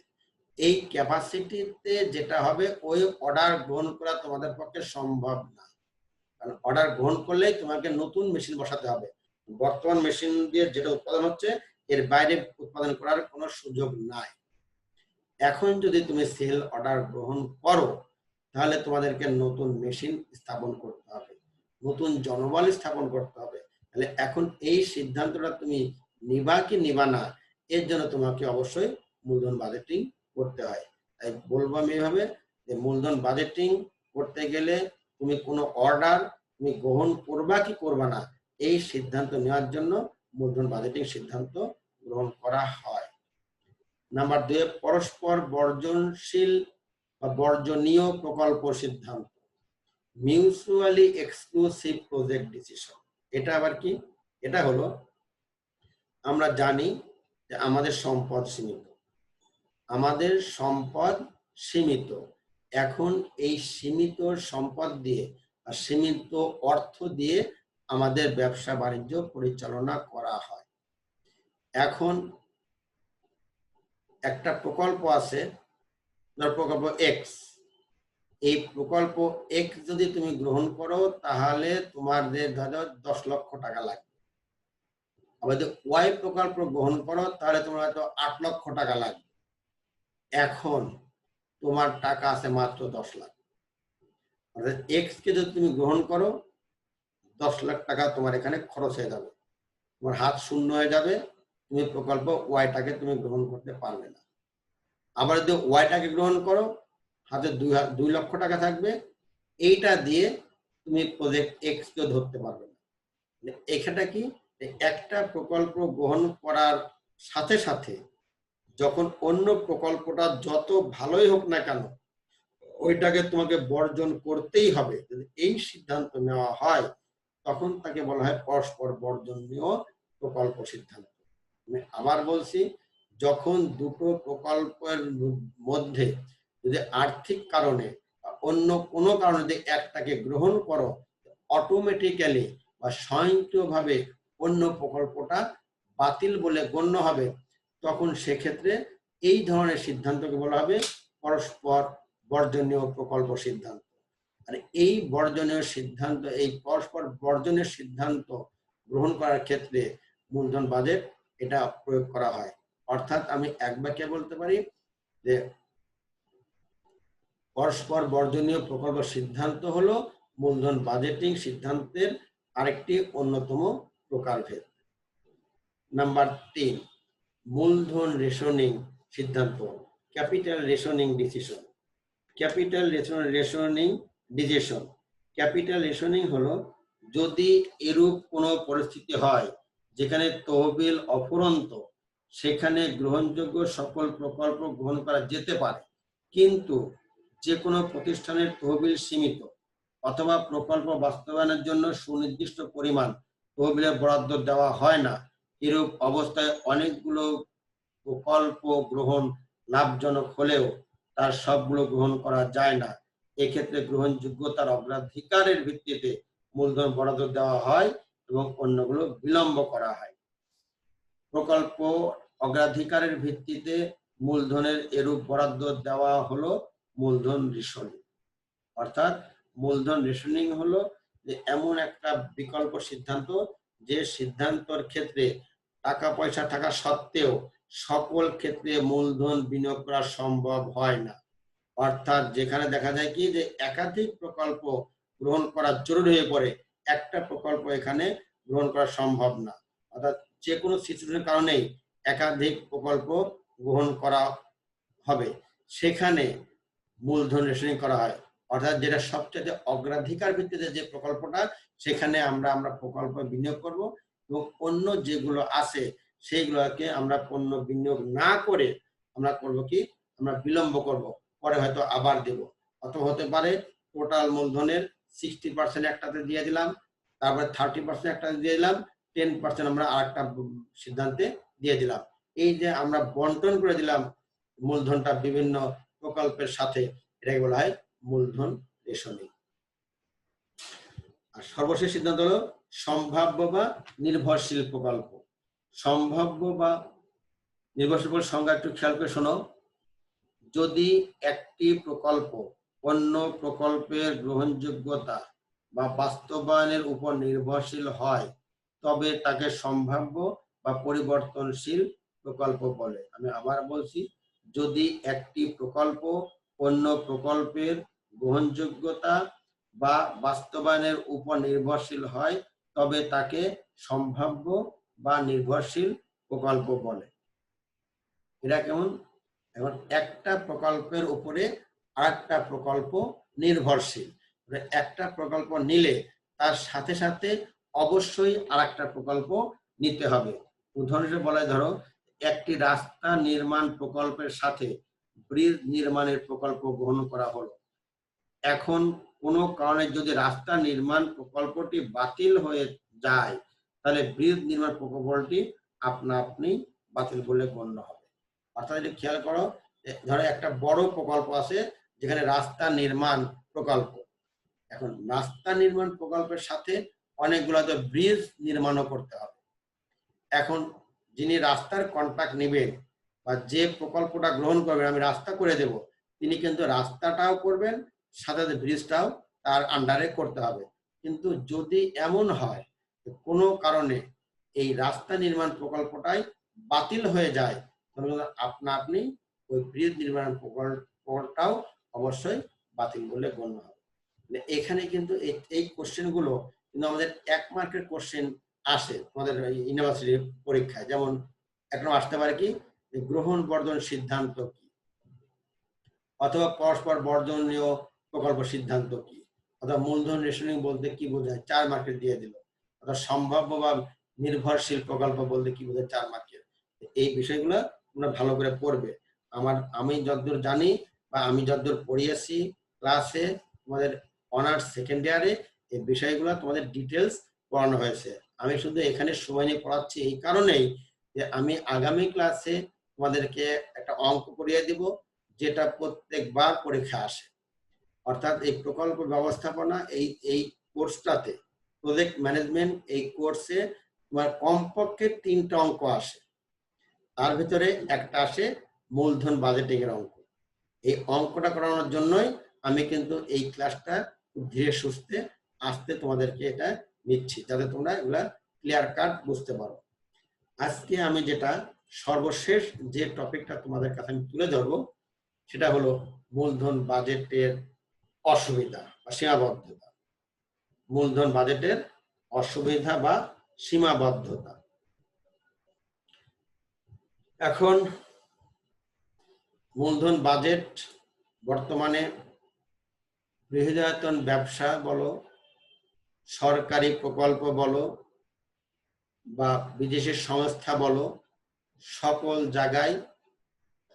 S1: এই ক্যাপাসিটিতে যেটা হবে ওই অর্ডার গ্রহণ করা তোমাদের পক্ষে সম্ভব না। কারণ অর্ডার গ্রহণ করলেই তোমাকে নতুন মেশিন বসাতে হবে। বর্তমান মেশিন দিয়ে যেটা উৎপাদন হচ্ছে এর বাইরে উৎপাদন করার কোনো সুযোগ নাই। এখন যদি তুমি সেল অর্ডার গ্রহণ করো তাহলে তোমাদেরকে নতুন মেশিন স্থাপন করতে হবে, নতুন জনবল স্থাপন করতে হবে। তাহলে এখন এই সিদ্ধান্তটা তুমি নিবা কি নিবা না, এর জন্য তোমাকে অবশ্যই মূলধন বাজেটিং করতে হয়। তাই বলবো আমি এইভাবে যে মূলধন বাজেটিং করতে গেলে তুমি কোনো অর্ডার তুমি গ্রহণ করবা কি করবা না, এই সিদ্ধান্ত নেওয়ার জন্য মূলধন বাজেটিং সিদ্ধান্ত গ্রহণ করা হয়। নাম্বার 2, পরস্পর বর্জনশীল বা বর্জনীয় প্রকল্প সিদ্ধান্ত, মিউচুয়ালি এক্সক্লুসিভ প্রজেক্ট ডিসিশন। এটা আবার কি? এটা হলো, আমরা জানি যে আমাদের সম্পদ সীমিত, আমাদের সম্পদ সীমিত। এখন এই সীমিত সম্পদ দিয়ে বা সীমিত অর্থ দিয়ে আমাদের ব্যবসা বাণিজ্য পরিচালনা করা হয়। এখন একটা প্রকল্প আছে, প্রকল্প এক্স, এই প্রকল্প এক্স যদি তুমি গ্রহণ করো তাহলে তোমাদের ধরো 10 লক্ষ টাকা লাগবে। আবার যদি ওয়াই প্রকল্প গ্রহণ করো তাহলে তোমার হয়তো 8 লক্ষ টাকা লাগবে। এখন তোমার টাকা আছে মাত্র 10 লাখ। অর্থাৎ এক্স কে যদি তুমি গ্রহণ করো 10 লাখ টাকা তোমার এখানে খরচ হয়ে যাবে, তোমার হাত শূন্য হয়ে যাবে, তুমি প্রকল্প ওয়াইটাকে তুমি গ্রহণ করতে পারবে না। আবার যদি ওয়াইটাকে গ্রহণ করো হাতে 2 লক্ষ টাকা থাকবে, এইটা দিয়ে তুমি প্রজেক্ট এক্স কে ধরতে পারবে না। এখানটা কি, একটা প্রকল্প গ্রহণ করার সাথে সাথে যখন অন্য প্রকল্পটা যত ভালোই হোক না কেন ওইটাকে তোমাকে বর্জন করতেই হবে, যদি এই সিদ্ধান্ত নেওয়া হয় তখন তাকে বলা হয় পরস্পর বর্জনীয় প্রকল্প সিদ্ধান্ত। আমি আবার বলছি, যখন দুটো প্রকল্পের মধ্যে যদি আর্থিক কারণে অন্য কোনো কারণে যদি একটাকে গ্রহণ করো অটোমেটিক্যালি বা স্বয়ংক্রিয়ভাবে অন্য প্রকল্পটা বাতিল বলে গণ্য হবে, তখন সেক্ষেত্রে এই ধরনের সিদ্ধান্তকে বলা হবে পরস্পর বর্জনীয় প্রকল্প সিদ্ধান্ত। আর এই বর্জনীয় সিদ্ধান্ত, এই পরস্পর বর্জনের সিদ্ধান্ত গ্রহণ করার ক্ষেত্রে মূলধন বাজেট এটা প্রয়োগ করা হয়। অর্থাৎ আমি এক বাক্যে বলতে পারি যে পরস্পর বর্জনীয় প্রকল্প সিদ্ধান্ত হলো মূলধন বাজেটিং সিদ্ধান্তের আরেকটি অন্যতম প্রকারভেদ। নাম্বার 3, মূলধন রেশনিং সিদ্ধান্ত, capital rationing decision. Capital rationing decision, capital rationing হলো যদি এরূপ কোনো পরিস্থিতি হয় যেখানে তহবিল অফুরন্ত, সেখানে গ্রহণযোগ্য সকল প্রকল্প গ্রহণ করা যেতে পারে, কিন্তু যে কোনো প্রতিষ্ঠানের তহবিল সীমিত অথবা প্রকল্প বাস্তবায়নের জন্য সুনির্দিষ্ট পরিমাণ তহবিলের বরাদ্দ দেওয়া হয় না, এরূপ অবস্থায় অনেকগুলো প্রকল্প গ্রহণ লাভজনক হলেও তার সবগুলো গ্রহণ করা যায় না। এক্ষেত্রে গ্রহণযোগ্যতার অগ্রাধিকারের ভিত্তিতে মূলধন বরাদ্দ দেওয়া হয় এবং অন্যগুলো বিলম্ব করা হয়। প্রকল্প অগ্রাধিকারের ভিত্তিতে মূলধনের এরূপ বরাদ্দ দেওয়া হলো মূলধন রেশনিং। অর্থাৎ মূলধন রেশনিং হলো যে এমন একটা বিকল্প সিদ্ধান্ত যে সিদ্ধান্তর ক্ষেত্রে টাকা পয়সা থাকা সত্ত্বেও সকল ক্ষেত্রে মূলধন বিনিয়োগ করা সম্ভব হয় না। অর্থাৎ যেখানে দেখা যায় কি যে একাধিক প্রকল্প গ্রহণ করা জরুরি হয়ে পড়ে, একটা প্রকল্প এখানে গ্রহণ করা সম্ভব না। অর্থাৎ যে কোনো সিচুয়েশনের কারণেই একাধিক প্রকল্প গ্রহণ করা হবে, সেখানে মূলধন রেশনিং করা হয়। অর্থাৎ যেটা সবচেয়ে অগ্রাধিকার ভিত্তিতে যে প্রকল্পটা, সেখানে আমরা প্রকল্প বিনিয়োগ করব এবং অন্য যেগুলো আছে সেইগুলোকে আমরা পণ্য বিনিয়োগ না করে আমরা করব কি, আমরা বিলম্ব করব, পরে হয়তো আবার দেব। অথবা হতে পারে টোটাল মূলধনের 60% একটাতে দিয়ে দিলাম, তারপরে 30% একটাতে দিয়ে দিলাম, 10% আমরা আরেকটা সিদ্ধান্তে দিয়ে দিলাম। এই যে আমরা বন্টন করে দিলাম মূলধনটা বিভিন্ন প্রকল্পের সাথে, এটাকে বলা হয় মূলধন রেশনিং। আর সর্বশেষ সিদ্ধান্ত হলো সম্ভাব্য বা নির্ভরশীল প্রকল্প। সম্ভাব্য বা নির্ভরশীল সংজ্ঞা একটু খেয়াল করে শোনো। যদি একটি প্রকল্প অন্য প্রকল্পের গ্রহণযোগ্যতা বা বাস্তবায়নের উপর নির্ভরশীল হয় তবে তাকে সম্ভাব্য বা পরিবর্তনশীল প্রকল্প বলে। আমি আবার বলছি, যদি একটি প্রকল্প অন্য প্রকল্পের গ্রহণযোগ্যতা বা বাস্তবায়নের উপর নির্ভরশীল হয় তবে তাকে সম্ভাব্য বা নির্ভরশীল প্রকল্প বলে। এটা কেমন? এখন একটা প্রকল্পের উপরে আরেকটা প্রকল্প নির্ভরশীল। একটা প্রকল্প নিলে তার সাথে সাথে অবশ্যই আরেকটা প্রকল্প নিতে হবে। উদাহরণ হিসেবে বলা, ধরো একটি রাস্তা নির্মাণ প্রকল্পের সাথে ব্রিজ নির্মাণের প্রকল্প গ্রহণ করা হলো। এখন কোনো কারণে যদি রাস্তা নির্মাণ প্রকল্পটি বাতিল হয়ে যায় তাহলে ব্রিজ নির্মাণ প্রকল্পটি আপনা আপনি বাতিল বলে গণ্য হবে। অর্থাৎ এটা খেয়াল করো, ধরো একটা বড় প্রকল্প আছে যেখানে রাস্তা নির্মাণ প্রকল্প। এখন রাস্তা নির্মাণ প্রকল্পের সাথে অনেকগুলো ব্রিজ নির্মাণও করতে হবে। এখন যিনি রাস্তার কন্ট্রাক্ট নেবেন বা যে প্রকল্পটা গ্রহণ করবেন, আমি রাস্তা করে দেব, তিনি কিন্তু রাস্তাটাও করবেন, সাথে ব্রিজটাও তার আন্ডারে করতে হবে। কিন্তু যদি এমন হয় কোনো কারণে এই রাস্তা নির্মাণ প্রকল্পটাই বাতিল হয়ে যায় তাহলে আপনা আপনি ওই ব্রিজ নির্মাণ প্রকল্পটাও অবশ্যই বাতিল বলে গণ্য হবে। এখানে কিন্তু এই কোশ্চেন গুলো কিন্তু আমাদের 1 মার্কের কোশ্চেন আসে তোমাদের ইউনিভার্সিটি পরীক্ষায়। যেমন এখন আসতে পারে কি, গ্রহণ বর্জন সিদ্ধান্ত কি, অথবা পরস্পর বর্জনীয় প্রকল্প সিদ্ধান্ত কি, অথবা মূলধন রেশনিং বলতে কি বোঝায়, 4 মার্কের দিয়ে দিল। অথবা সম্ভাব্য বা নির্ভরশীল প্রকল্প বলতে কি বোঝায়, 4 মার্কের। এই বিষয়গুলো তোমরা ভালো করে পড়বে। আমি যতদূর জানি বা আমি যতদূর পড়িয়েছি ক্লাসে, তোমাদের অনার্স সেকেন্ড ইয়ারে এই বিষয়গুলো তোমাদের ডিটেলস পড়ানো হয়েছে। আমি শুধু এখানে সময় নিয়ে পড়াচ্ছি এই কারণেই যে আমি আগামী ক্লাসে তোমাদেরকে একটা অঙ্ক করিয়ে দিব যেটা প্রত্যেকবার পরীক্ষা আসে। অর্থাৎ এই প্রকল্প ব্যবস্থাপনা এই কোর্সটাতে, প্রজেক্ট ম্যানেজমেন্ট এই কোর্সে তোমার কমপক্ষে 3টা অঙ্ক আসে। তার ভিতরে একটা আসে মূলধন বাজেটিং এর অঙ্ক। এই অঙ্কটা করানোর জন্যই আমি কিন্তু এই ক্লাসটা ধীরে সুস্থে আস্তে তোমাদেরকে এটা নিচ্ছি, যাতে তোমরা এগুলা ক্লিয়ার কাট বুঝতে পারো। আজকে আমি যেটা সর্বশেষ যে টপিকটা তোমাদের কাছে আমি তুলে ধরবো সেটা হলো মূলধন বাজেটের অসুবিধা বা সীমাবদ্ধতা। মূলধন বাজেটের অসুবিধা বা সীমাবদ্ধতা। এখন মূলধন বাজেট বর্তমানে বৃহদায়তন ব্যবসা বলো, সরকারি প্রকল্প বলো বা বিদেশি সংস্থা বলো, সকল জায়গায়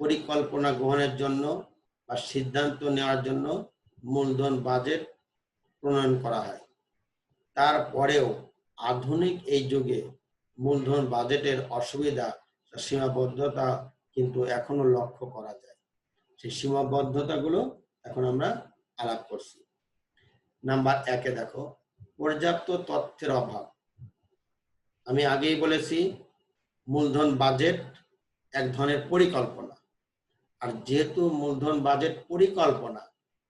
S1: পরিকল্পনা গ্রহণের জন্য বা সিদ্ধান্ত নেওয়ার জন্য মূলধন বাজেট প্রণয়ন করা হয়। তারপরেও আধুনিক এই যুগে মূলধন বাজেটের অসুবিধা, সীমাবদ্ধতা কিন্তু এখনো লক্ষ্য করা যায়। সেই সীমাবদ্ধতাগুলো এখন আমরা আলাপ করছি। নাম্বার 1-এ দেখো, পর্যাপ্ত তথ্যের অভাব। আমি আগেই বলেছি মূলধন বাজেট এক ধরনের পরিকল্পনা, আর যেহেতু মূলধন বাজেট পরিকল্পনা,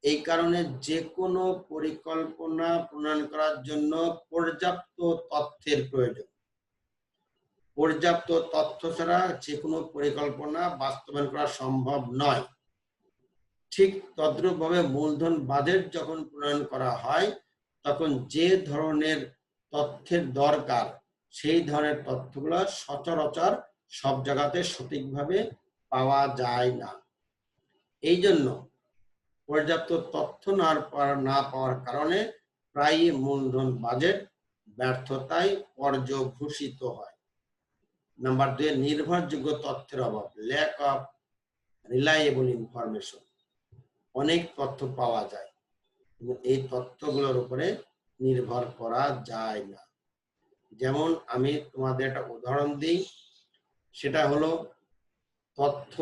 S1: এই কারণে যে কোনো পরিকল্পনা প্রণয়ন করার জন্য পর্যাপ্ত তথ্যের প্রয়োজন। পর্যাপ্ত তথ্য ছাড়া যে কোনো পরিকল্পনা বাস্তবায়ন করা সম্ভব নয়। ঠিক তদ্রূপভাবে মূলধন বাজেট যখন প্রণয়ন করা হয় তখন যে ধরনের তথ্যের দরকার সেই ধরনের তথ্যগুলো সচরাচর সব জায়গাতে সঠিকভাবে পাওয়া যায় না। এই জন্য পর্যাপ্ত তথ্য না পাওয়ার কারণে প্রায়ই মূলধন বাজেট ব্যর্থতায় পর্যবসিত হয়। নাম্বার 2, নির্ভরযোগ্য তথ্যের অভাব, ল্যাক অফ রিলায়েবল ইনফরমেশন। অনেক তথ্য পাওয়া যায় কিন্তু এই তথ্যগুলোর উপরে নির্ভর করা যায় না। যেমন আমি তোমাদের একটা উদাহরণ দিই, সেটা হলো তথ্য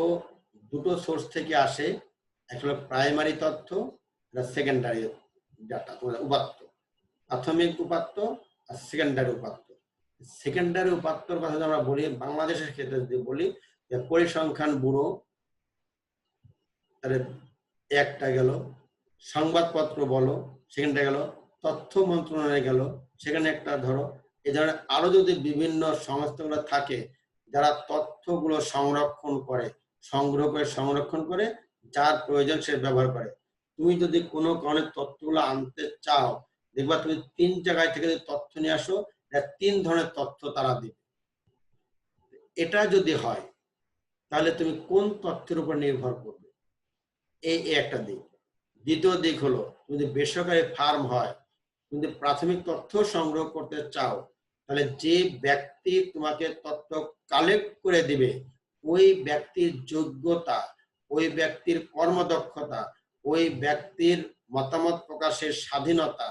S1: দুটো সোর্স থেকে আসে, একটা হলো প্রাইমারি তথ্য, সেকেন্ডারি ডাটা, উপাত্ত, প্রাথমিক উপাত্ত আর সেকেন্ডারি উপাত্ত। সেকেন্ডারি উপাত্তর কথা আমরা বলি বাংলাদেশের ক্ষেত্রে যদি বলি পরিসংখ্যান ব্যুরো, তাহলে একটা গেল, সংবাদপত্র বলো সেখানটা গেল, তথ্য মন্ত্রণালয় গেল সেখানে একটা ধরো। এ ধরনের আরো যদি বিভিন্ন সংস্থাগুলো থাকে যারা তথ্যগুলো সংরক্ষণ করে যার প্রয়োজন সে ব্যবহার করে। তুমি যদি কোনো কারণে তথ্যগুলো আনতে চাও, দেখবা তুমি 3 জায়গায় থেকে যদি তথ্য নিয়ে আসো, 3 ধরনের তথ্য তারা দিবে। এটা যদি হয় তাহলে তুমি কোন তথ্যের উপর নির্ভর করবে, এই একটা দিক। দ্বিতীয় দিক হলো যদি বেসরকারি ফার্ম হয়, যদি প্রাথমিক তথ্য সংগ্রহ করতে চাও, তাহলে যে ব্যক্তি তোমাকে তথ্য কালেক্ট করে দিবে ওই ব্যক্তির যোগ্যতা, ওই ব্যক্তির কর্মদক্ষতা, ওই ব্যক্তির মতামত প্রকাশের স্বাধীনতা,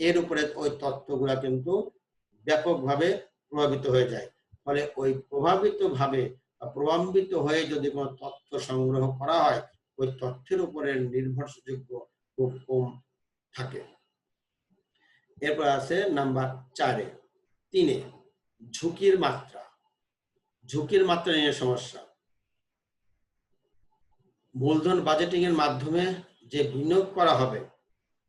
S1: এর উপরে ওই তথ্যগুলা কিন্তু ব্যাপকভাবে প্রভাবিত হয়ে যায়। ফলে ওই প্রভাবিত হয়ে যদি কোনো তথ্য সংগ্রহ করা হয়, ওই তথ্যের উপরে নির্ভরযোগ্য খুব কম থাকে। এরপর আছে নাম্বার 3 ঝুঁকির মাত্রা নিয়ে সমস্যা। মূলধন বাজেটিং এর মাধ্যমে যে বিনিয়োগ করা হবে,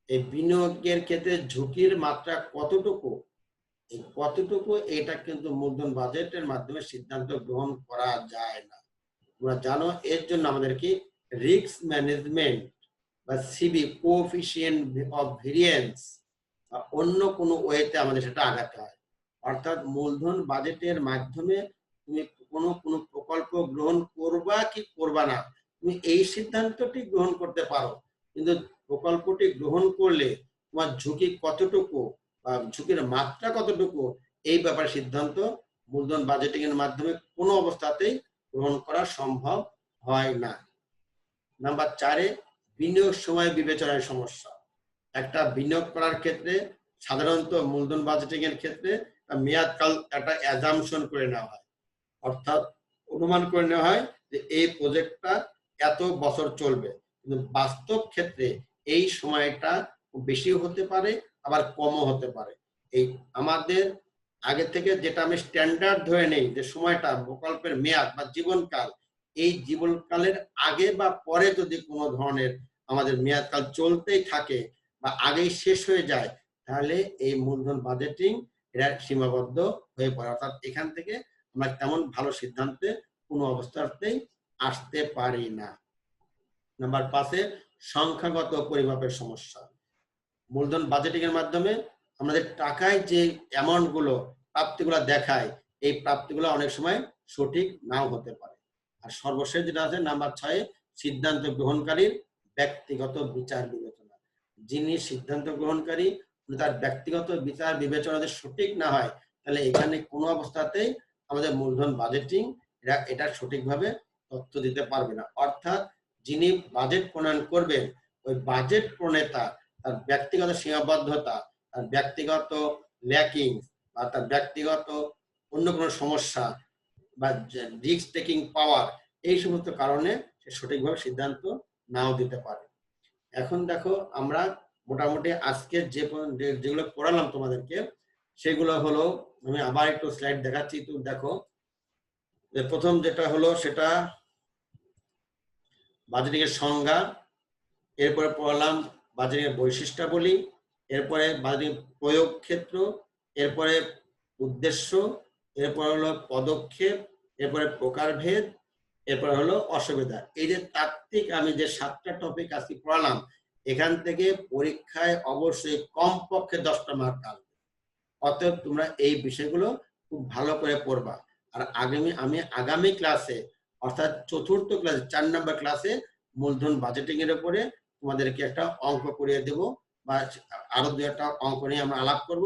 S1: এই বিনিয়োগের ক্ষেত্রে ঝুঁকির মাত্রা কতটুকু, এটা কিন্তু মূলধন বাজেটের মাধ্যমে সিদ্ধান্ত গ্রহণ করা যায় না। তোমরা জানো এর জন্য আমাদেরকে রিস্ক ম্যানেজমেন্ট বা সিবি, কোএফিসিয়েন্ট অফ ভেরিয়েন্স, বা অন্য কোনো ওয়েতে আমাদের সেটা আগাতে হয়। অর্থাৎ মূলধন বাজেটের মাধ্যমে তুমি কোনো প্রকল্প গ্রহণ করবা কি করবা না, তুমি এই সিদ্ধান্তটি গ্রহণ করতে পারো, কিন্তু প্রকল্পটি গ্রহণ করলে তোমার ঝুঁকি কতটুকু বা ঝুঁকির মাত্রা কতটুকু, এই ব্যাপারে সিদ্ধান্ত মূলধন বাজেটিং এর মাধ্যমে কোনো অবস্থাতেই গ্রহণ করা সম্ভব হয় না। নাম্বার 4 বিনিয়োগ সময় বিবেচনায় সমস্যা। একটা বিনিয়োগ করার ক্ষেত্রে সাধারণত মূলধন বাজেটিং এর ক্ষেত্রে মেয়াদকাল একটা অ্যাজাম্পশন করে নেওয়া হয়, অর্থাৎ অনুমান করে নেওয়া হয় যে এই প্রজেক্টটা এত বছর চলবে, কিন্তু বাস্তব ক্ষেত্রে এই সময়টা বেশিও হতে পারে আবার কমও হতে পারে। এই আমাদের আগে থেকে যেটা আমি স্ট্যান্ডার্ড ধরে নেই যে সময়টা প্রকল্পের মেয়াদ বা জীবনকাল, এই জীবনকালের আগে বা পরে যদি কোনো ধরনের আমাদের মেয়াদকাল চলতেই থাকে বা আগেই শেষ হয়ে যায়, তাহলে এই মূলধন বাজেটিং এরা সীমাবদ্ধ হয়ে পড়ে। অর্থাৎ এখান থেকে আমরা তেমন ভালো সিদ্ধান্তে কোনো অবস্থাতেই আসতে পারি না। নাম্বার 5 সংখ্যাগত পরিমাপের সমস্যা। মূলধন বাজেটিং এর মাধ্যমে আমাদের টাকায় যে অ্যামাউন্ট গুলো প্রাপ্তিগুলো দেখায়, এই প্রাপ্তিগুলো অনেক সময় সঠিক নাও হতে পারে। আর সর্বশেষ যেটা আছে নাম্বার 6 সিদ্ধান্ত গ্রহণকারীর ব্যক্তিগত বিচার বিবেচনা। যিনি সিদ্ধান্ত গ্রহণকারী তার ব্যক্তিগত বিচার বিবেচনা যদি সঠিক না হয়, তাহলে এখানে কোনো অবস্থাতেই আমাদের মূলধন বাজেটিং এটা সঠিকভাবে তথ্য দিতে পারবে না। অর্থাৎ যিনি বাজেট প্রণয়ন করবেন, ওই বাজেট প্রণেতা তার ব্যক্তিগত সীমাবদ্ধতা, তার ব্যক্তিগত ল্যাকিং বা তার ব্যক্তিগত অন্য কোনো সমস্যা বা রিস্ক টেকিং পাওয়ার, এই সমস্ত কারণে সে সঠিকভাবে সিদ্ধান্ত নাও দিতে পারে। এখন দেখো আমরা মোটামুটি আজকে যেগুলো পড়ালাম তোমাদেরকে, সেগুলো হলো, আমি আবার একটু স্লাইড দেখাচ্ছি, তুমি দেখো। প্রথম যেটা হলো সেটা বাজেটিং এর সংজ্ঞা, এরপরে পড়ালাম বাজেটিং এর বৈশিষ্ট্যাবলী, এরপরে বাজেটিং প্রয়োগ ক্ষেত্র, এরপরে উদ্দেশ্য, এরপর হলো পদক্ষেপ, এরপরে প্রকারভেদ, এরপর হলো অসুবিধা। এই যে তাত্ত্বিক আমি যে 7টা টপিক আজকে পড়ালাম, এখান থেকে পরীক্ষায় অবশ্যই কমপক্ষে 10টা মার্ক আসবে। অতএব তোমরা এই বিষয়গুলো খুব ভালো করে পড়বা। আর আগামী ক্লাসে, অর্থাৎ 4র্থ ক্লাসে 4 নম্বর ক্লাসে মূলধন বাজেটিং এর উপরে তোমাদেরকে একটা অঙ্ক করিয়ে দেব, বা আরো 2-একটা অঙ্ক নিয়ে আমরা আলাপ করব,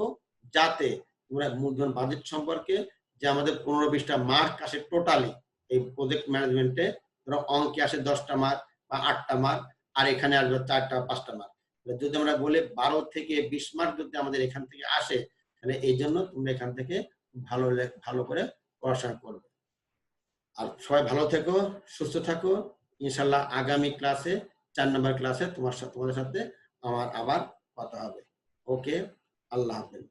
S1: যাতে তোমরা মূলধন বাজেট সম্পর্কে যে আমাদের 15-20টা মার্ক আসে টোটালি এই প্রজেক্ট ম্যানেজমেন্টে, ধরো অঙ্কে আসে 10টা মার্ক বা 8টা মার্ক, আর এখানে আসবে 4-5টা মার্ক। যদি আমরা বলে 12 থেকে 20 মার্ক যদি আমাদের এখান থেকে আসে, তাহলে এই জন্য তোমরা এখান থেকে ভালো করে পড়াশোনা করবে। আর সবাই ভালো থেকো, সুস্থ থাকো। ইনশাল্লাহ আগামী ক্লাসে 4 নম্বর ক্লাসে তোমাদের সাথে আমার আবার কথা হবে। ওকে, আল্লাহ হাফেজ।